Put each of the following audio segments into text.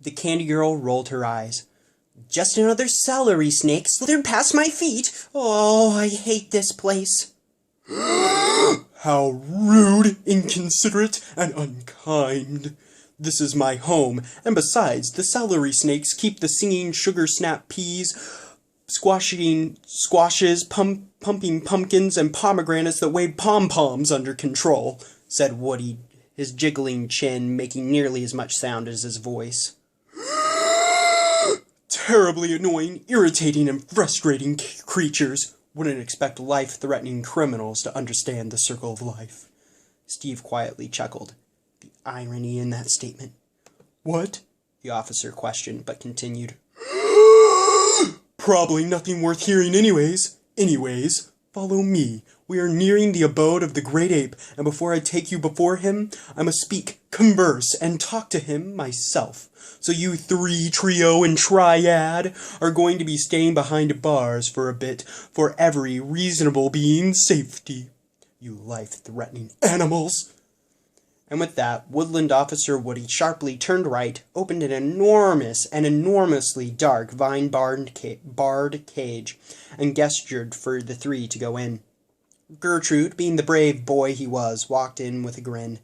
The candy girl rolled her eyes. Just another celery snake slithered past my feet. Oh, I hate this place. How rude, inconsiderate, and unkind. This is my home, and besides, the celery snakes keep the singing sugar snap peas, squashes, pumping pumpkins, and pomegranates that weigh pom-poms under control, said Woody, his jiggling chin making nearly as much sound as his voice. Terribly annoying, irritating, and frustrating creatures. Wouldn't expect life-threatening criminals to understand the circle of life. Steve quietly chuckled. The irony in that statement. What? The officer questioned, but continued. Probably nothing worth hearing anyways. Anyways, follow me. We are nearing the abode of the Great Ape, and before I take you before him, I must speak, converse, and talk to him myself. So you three, trio, and triad are going to be staying behind bars for a bit, for every reasonable being's safety. You life-threatening animals. And with that, Woodland Officer Woody sharply turned right, opened an enormous and enormously dark vine-barred cage, and gestured for the three to go in. Gertrude, being the brave boy he was, walked in with a grin,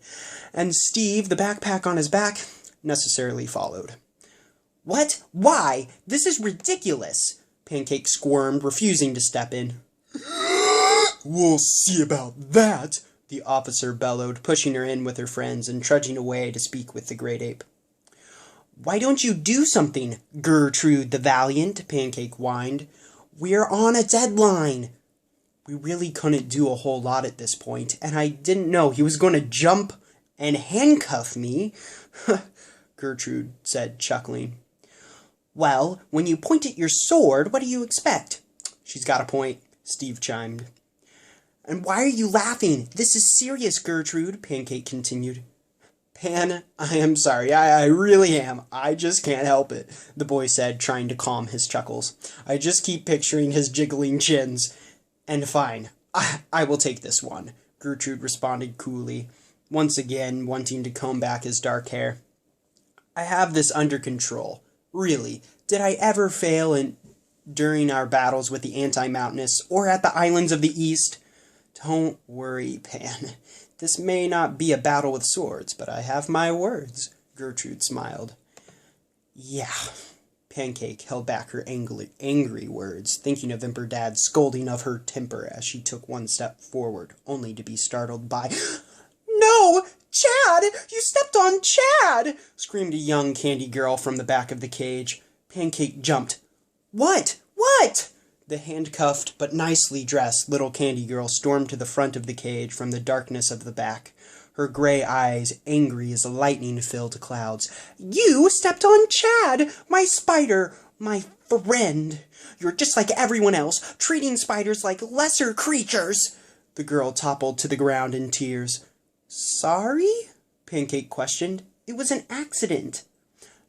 and Steve, the backpack on his back, necessarily followed. What? Why? This is ridiculous! Pancake squirmed, refusing to step in. We'll see about that! The officer bellowed, pushing her in with her friends and trudging away to speak with the Great Ape. Why don't you do something, Gertrude the Valiant? Pancake whined. We're on a deadline. We really couldn't do a whole lot at this point, and I didn't know he was going to jump and handcuff me, Gertrude said, chuckling. Well, when you point at your sword, what do you expect? She's got a point, Steve chimed. And why are you laughing? This is serious, Gertrude, Pancake continued. Pan, I am sorry, I really am. I just can't help it, the boy said, trying to calm his chuckles. I just keep picturing his jiggling chins. And fine, I will take this one, Gertrude responded coolly, once again wanting to comb back his dark hair. I have this under control. Really, did I ever fail during our battles with the anti-mountainists or at the islands of the East? Don't worry, Pan. This may not be a battle with swords, but I have my words, Gertrude smiled. Yeah. Pancake held back her angry words, thinking of Emperor Dad's scolding of her temper as she took one step forward, only to be startled by, No! Chad! You stepped on Chad! Screamed a young candy girl from the back of the cage. Pancake jumped. What? What? The handcuffed but nicely dressed little candy girl stormed to the front of the cage from the darkness of the back, her gray eyes angry as lightning-filled clouds. You stepped on Chad, my spider, my friend. You're just like everyone else, treating spiders like lesser creatures. The girl toppled to the ground in tears. Sorry? Pancake questioned. It was an accident.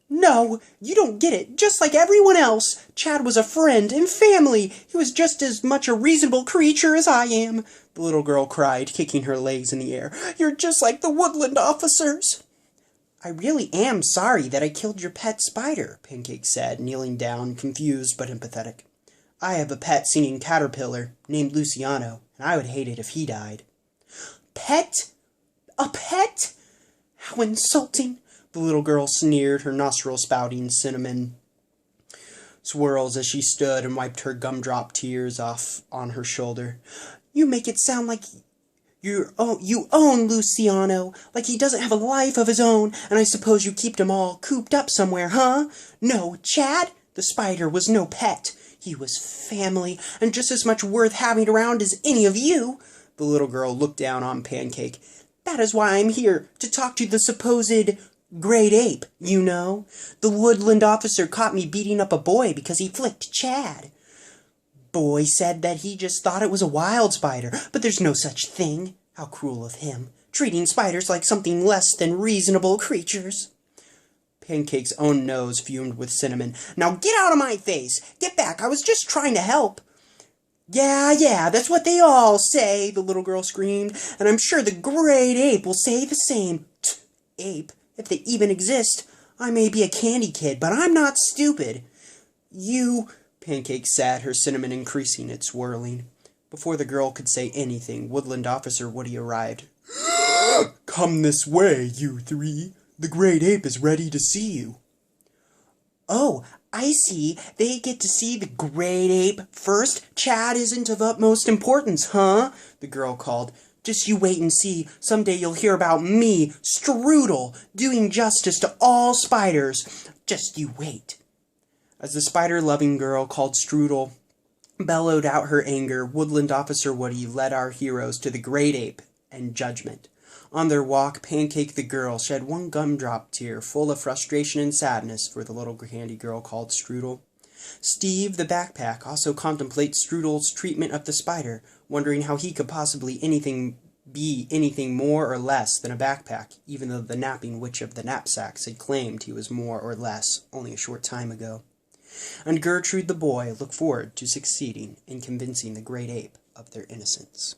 No, you don't get it. Just like everyone else. Chad was a friend and family. He was just as much a reasonable creature as I am. The little girl cried, kicking her legs in the air. You're just like the Woodland officers. I really am sorry that I killed your pet spider, Pancake said, kneeling down, confused but empathetic. I have a pet singing caterpillar named Luciano, and I would hate it if he died. Pet? A pet? How insulting. The little girl sneered, her nostrils spouting cinnamon swirls as she stood and wiped her gumdrop tears off on her shoulder. You make it sound like you own Luciano, like he doesn't have a life of his own, and I suppose you keep him all cooped up somewhere, huh? No, Chad, the spider was no pet. He was family, and just as much worth having around as any of you. The little girl looked down on Pancake. That is why I'm here, to talk to the supposed Great Ape, you know. The Woodland officer caught me beating up a boy because he flicked Chad. Boy said that he just thought it was a wild spider, but there's no such thing. How cruel of him, treating spiders like something less than reasonable creatures. Pancake's own nose fumed with cinnamon. Now get out of my face! Get back, I was just trying to help. Yeah, that's what they all say, the little girl screamed, and I'm sure the Great Ape will say the same. Ape? If they even exist. I may be a candy kid, but I'm not stupid. You... Pancake sat, her cinnamon increasing its swirling. Before the girl could say anything, Woodland Officer Woody arrived. Come this way, you three. The Great Ape is ready to see you. Oh, I see. They get to see the Great Ape first? Chad isn't of utmost importance, huh? The girl called. Just you wait and see. Someday you'll hear about me, Strudel, doing justice to all spiders. Just you wait. As the spider-loving girl called Strudel bellowed out her anger, Woodland Officer Woody led our heroes to the Great Ape and judgment. On their walk, Pancake the girl shed one gumdrop tear full of frustration and sadness for the little candy girl called Strudel. Steve the backpack also contemplates Strudel's treatment of the spider, wondering how he could possibly be anything more or less than a backpack, even though the napping witch of the knapsacks had claimed he was more or less only a short time ago. And Gertrude the boy looked forward to succeeding in convincing the Great Ape of their innocence.